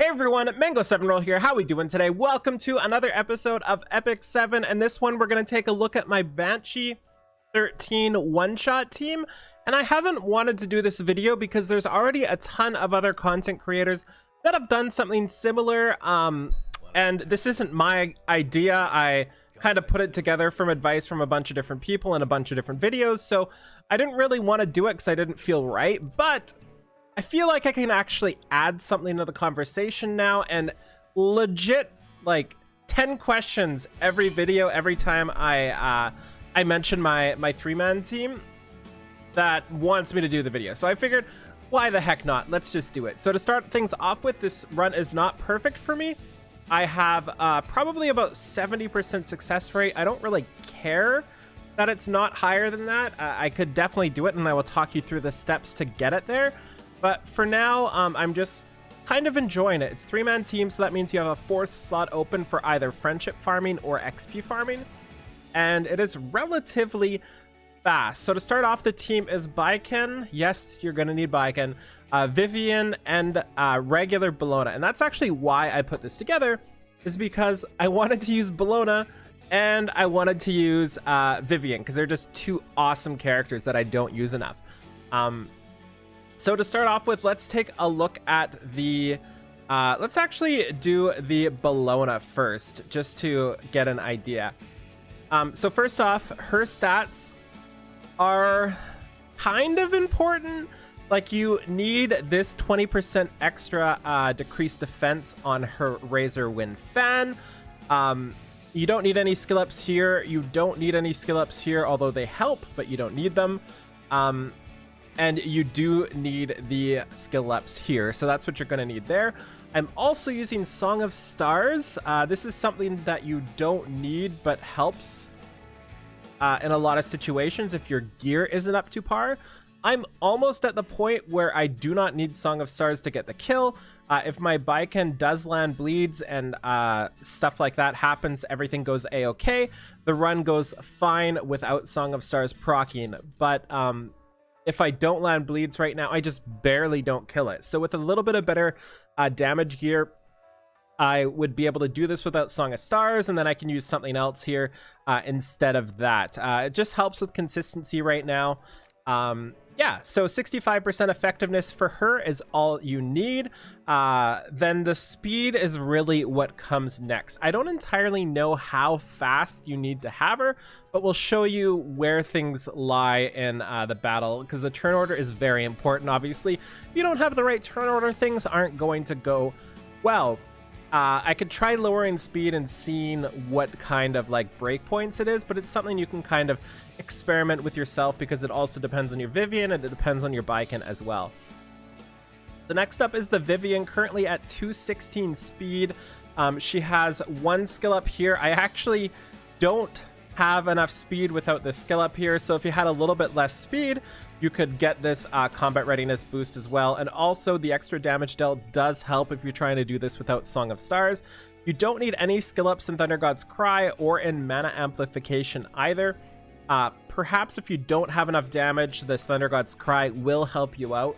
Hey everyone, Mango7Roll here. How we doing today? Welcome to another episode of Epic 7, and this one we're going to take a look at my Banshee 13 one-shot team. And I haven't wanted to do this video because there's already a ton of other content creators that have done something similar, and this isn't my idea. I kind of put it together from advice from a bunch of different people in a bunch of different videos, so I didn't really want to do it because I didn't feel right, but I feel like I can actually add something to the conversation now, and legit, like 10 questions every video, every time I mention my three-man team that wants me to do the video. So I figured, why the heck not? Let's just do it. So to start things off with, this run is not perfect for me. I have probably about 70% success rate. I don't really care that it's not higher than that. I could definitely do it, and I will talk you through the steps to get it there. But for now, I'm just kind of enjoying it. It's three-man team, so that means you have a fourth slot open for either friendship farming or XP farming. And it is relatively fast. So to start off, the team is Baiken. Yes, you're going to need Baiken. Vivian, and regular Bellona. And that's actually why I put this together, is because I wanted to use Bellona and I wanted to use Vivian, because they're just two awesome characters that I don't use enough. So to start off with, let's take a look at the, let's actually do the Bellona first, just to get an idea. So first off, her stats are kind of important. Like, you need this 20% extra decreased defense on her Razor Wind fan. You don't need any skill ups here. You don't need any skill ups here, although they help, but you don't need them. And you do need the skill ups here, so that's what you're going to need there. I'm also using Song of Stars. This is something that you don't need, but helps in a lot of situations if your gear isn't up to par. I'm almost at the point where I do not need Song of Stars to get the kill. If my Baiken does land bleeds and stuff like that happens, everything goes a-okay. The run goes fine without Song of Stars proccing, but if I don't land bleeds right now, I just barely don't kill it. So with a little bit of better damage gear, I would be able to do this without Song of Stars, and then I can use something else here instead of that. It just helps with consistency right now. Yeah, so 65% effectiveness for her is all you need. Then the speed is really what comes next. I don't entirely know how fast you need to have her, but we'll show you where things lie in the battle, because the turn order is very important, obviously. If you don't have the right turn order, things aren't going to go well. I could try lowering speed and seeing what kind of like breakpoints it is, but it's something you can kind of experiment with yourself, because it also depends on your Vivian and it depends on your Baiken as well. The next up is the Vivian, currently at 216 speed. She has one skill up here. I actually don't have enough speed without the skill up here, so if you had a little bit less speed, you could get this combat readiness boost as well. And also the extra damage dealt does help if you're trying to do this without Song of Stars. You don't need any skill ups in Thunder God's Cry or in Mana Amplification either. Perhaps if you don't have enough damage, this Thunder God's Cry will help you out.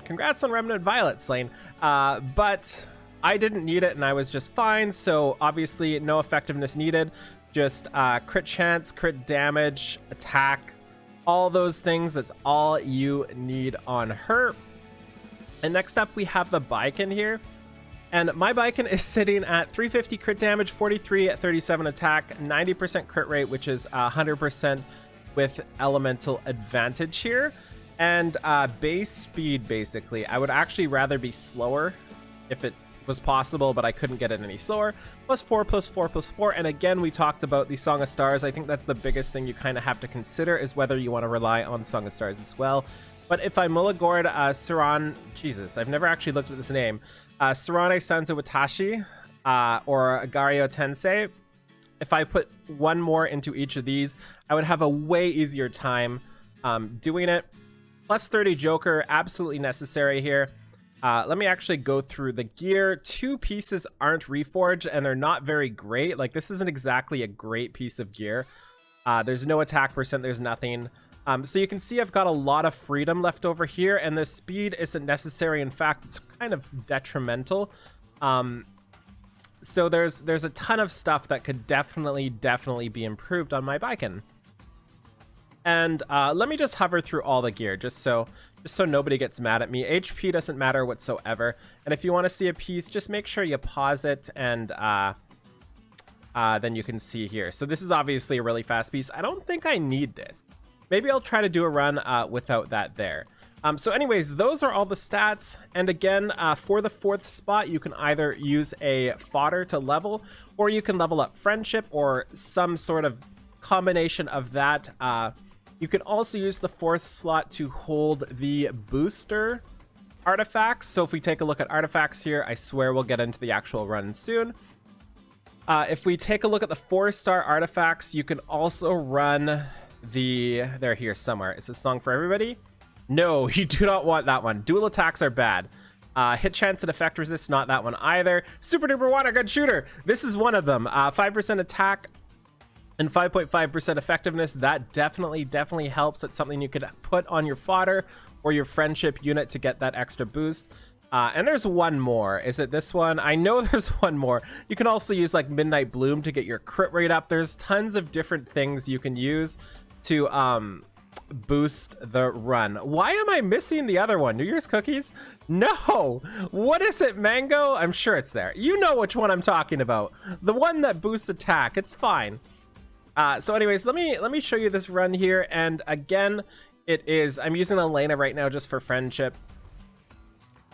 Congrats on Remnant Violet Slain, but I didn't need it and I was just fine, so obviously no effectiveness needed. Just crit chance, crit damage, attack, all those things. That's all you need on her. And next up we have the Baiken here, and my Baiken is sitting at 350 crit damage, 43 at 37 attack, 90% crit rate, which is 100% with elemental advantage here, and base speed. Basically, I would actually rather be slower if it was possible, but I couldn't get it any slower. +4, +4, +4. And again, we talked about the Song of Stars. I think that's the biggest thing you kind of have to consider, is whether you want to rely on Song of Stars as well. But if I Mulligord Saran, Jesus, I've never actually looked at this name, Sarane Sansa Watashi or Agario Tensei, if I put one more into each of these, I would have a way easier time doing it. +30 Joker, absolutely necessary here. Let me actually go through the gear. 2 pieces aren't reforged, and they're not very great. Like, this isn't exactly a great piece of gear. There's no attack percent, there's nothing. So you can see I've got a lot of freedom left over here, and the speed isn't necessary. In fact, it's kind of detrimental. So there's a ton of stuff that could definitely be improved on my Baiken. And let me just hover through all the gear just so nobody gets mad at me. HP doesn't matter whatsoever. And if you want to see a piece, just make sure you pause it, and then you can see here. So this is obviously a really fast piece. I don't think I need this. Maybe I'll try to do a run without that there. So anyways, those are all the stats. And again, for the 4th spot, you can either use a fodder to level, or you can level up friendship, or some sort of combination of that. You can also use the 4th slot to hold the booster artifacts. So if we take a look at artifacts here, I swear we'll get into the actual run soon. If we take a look at the 4-star artifacts, you can also run they're here somewhere. Is this song for everybody? No, you do not want that one. Dual attacks are bad. Hit chance and effect resist, not that one either. Super duper water gun shooter. This is one of them. 5% attack and 5.5% effectiveness. That definitely helps. It's something you could put on your fodder or your friendship unit to get that extra boost. And there's one more. Is it this one? I know there's one more. You can also use like Midnight Bloom to get your crit rate up. There's tons of different things you can use to boost the run. Why am I missing the other one? New Year's cookies? No. What is it, Mango? I'm sure it's there. You know which one I'm talking about. The one that boosts attack. It's fine. So anyways, let me show you this run here. And again, I'm using Elena right now just for friendship.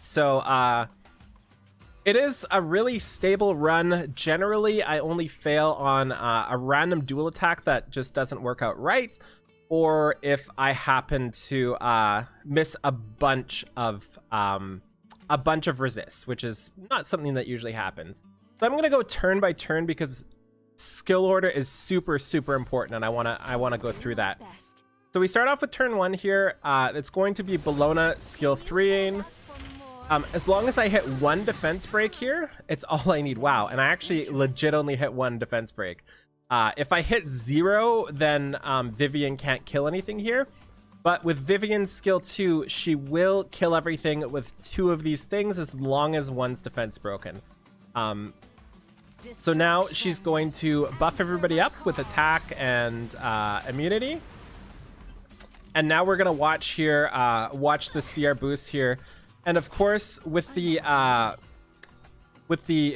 So it is a really stable run. Generally, I only fail on a random dual attack that just doesn't work out right, or if I happen to miss a bunch of resists, which is not something that usually happens. So I'm gonna go turn by turn because skill order is super important, and I wanna go through that. So we start off with turn 1 here. It's going to be Bologna skill 3ing. As long as I hit 1 defense break here, it's all I need. Wow, and I actually legit only hit 1 defense break. If I hit 0, then Vivian can't kill anything here. But with Vivian's skill 2, she will kill everything with 2 of these things as long as 1's defense broken. So now she's going to buff everybody up with attack and immunity. And now we're gonna watch here, watch the CR boost here. And of course, with the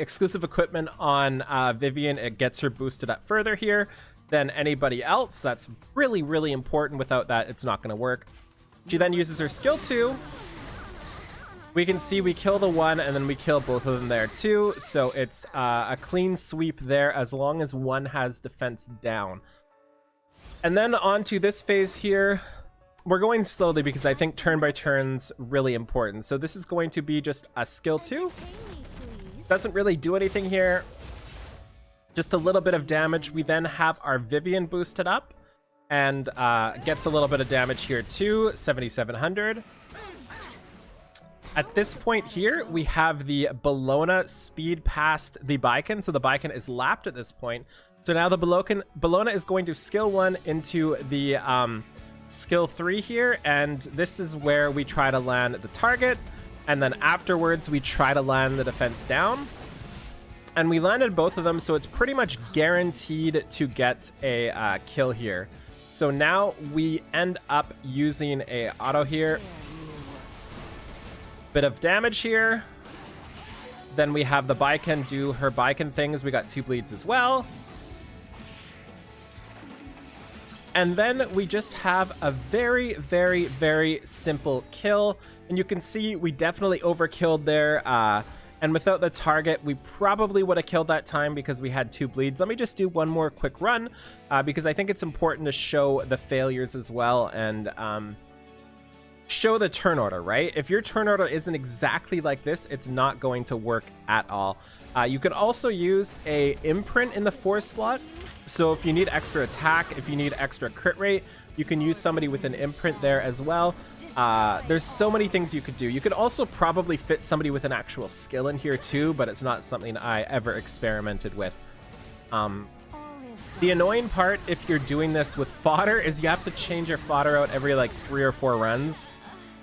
exclusive equipment on Vivian, it gets her boosted up further here than anybody else. That's really important. Without that, it's not going to work. She then uses her skill 2. We can see we kill the 1, and then we kill both of them there too. So it's a clean sweep there as long as 1 has defense down. And then on to this phase here. We're going slowly because I think turn by turn's really important. So this is going to be just a skill 2. Doesn't really do anything here. Just a little bit of damage. We then have our Vivian boosted up and gets a little bit of damage here too, 7,700. At this point here, we have the Bologna speed past the Baiken. So the Baiken is lapped at this point. So now the Bologna is going to skill 1 into the skill 3 here, and this is where we try to land the target, and then afterwards we try to land the defense down, and we landed both of them, so it's pretty much guaranteed to get a kill here. So now we end up using a auto here, bit of damage here, then we have the Baiken do her Baiken things. We got 2 bleeds as well. And then we just have a very simple kill. And you can see we definitely overkilled there. And without the target, we probably would have killed that time because we had 2 bleeds. Let me just do one more quick run because I think it's important to show the failures as well and show the turn order, right? If your turn order isn't exactly like this, it's not going to work at all. You could also use a imprint in the 4 slot. So if you need extra attack, if you need extra crit rate, you can use somebody with an imprint there as well. There's so many things you could do. You could also probably fit somebody with an actual skill in here too, but it's not something I ever experimented with. The annoying part if you're doing this with fodder is you have to change your fodder out every like 3 or 4 runs,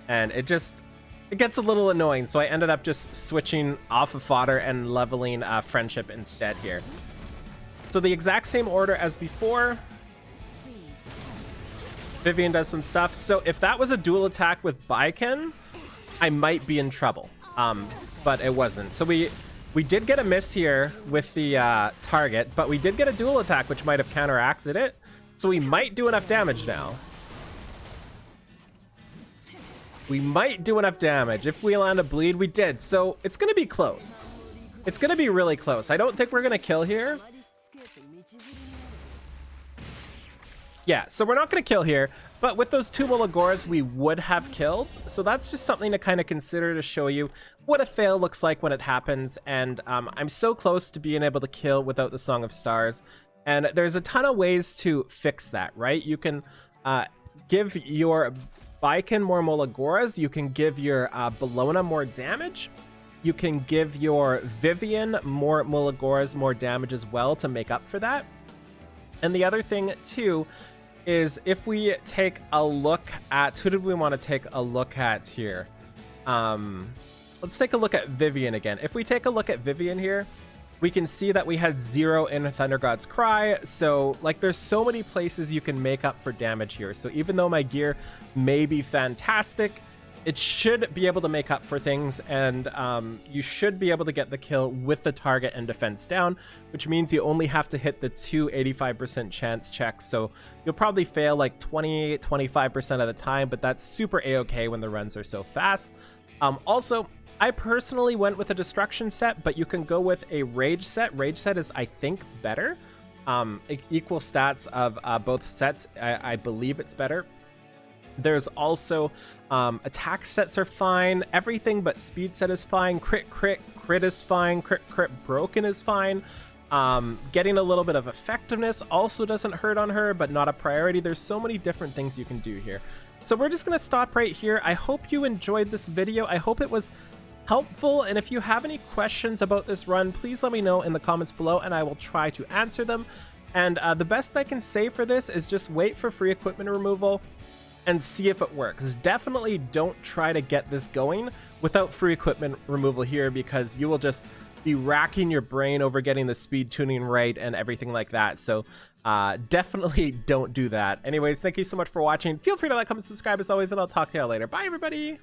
and it gets a little annoying, so I ended up just switching off of fodder and leveling friendship instead here. So the exact same order as before. Vivian does some stuff. So if that was a dual attack with Baiken, I might be in trouble, but it wasn't. So we did get a miss here with the target, but we did get a dual attack, which might have counteracted it. So we might do enough damage now. We might do enough damage. If we land a bleed, we did. So it's going to be close. It's going to be really close. I don't think we're going to kill here. Yeah, so we're not going to kill here, but with those 2 Molagoras, we would have killed. So that's just something to kind of consider to show you what a fail looks like when it happens. And I'm so close to being able to kill without the Song of Stars. And there's a ton of ways to fix that, right? You can give your Baiken more Molagoras. You can give your Bellona more damage. You can give your Vivian more Molagoras, more damage as well to make up for that. And the other thing, too, is if we take a look at... Who did we want to take a look at here? Let's take a look at Vivian again. If we take a look at Vivian here, we can see that we had 0 in Thunder God's Cry. So, like, there's so many places you can make up for damage here. So even though my gear may be fantastic, it should be able to make up for things, and you should be able to get the kill with the target and defense down, which means you only have to hit the 2 85% chance checks. So you'll probably fail like 20-25% of the time, but that's super a-okay when the runs are so fast. Also, I personally went with a destruction set, but you can go with a rage set. Rage set is, I think, better. Equal stats of both sets. I believe it's better. There's also attack sets are fine. Everything but speed set is fine. Crit is fine. Crit broken is fine. Getting a little bit of effectiveness also doesn't hurt on her, but not a priority. There's so many different things you can do here. So we're just going to stop right here. I hope you enjoyed this video. I hope it was helpful, and if you have any questions about this run, please let me know in the comments below and I will try to answer them. And the best I can say for this is just wait for free equipment removal and see if it works. Definitely don't try to get this going without free equipment removal here, because you will just be racking your brain over getting the speed tuning right and everything like that. So definitely don't do that. Anyways, thank you so much for watching. Feel free to like, comment, subscribe as always, and I'll talk to you all later. Bye, everybody.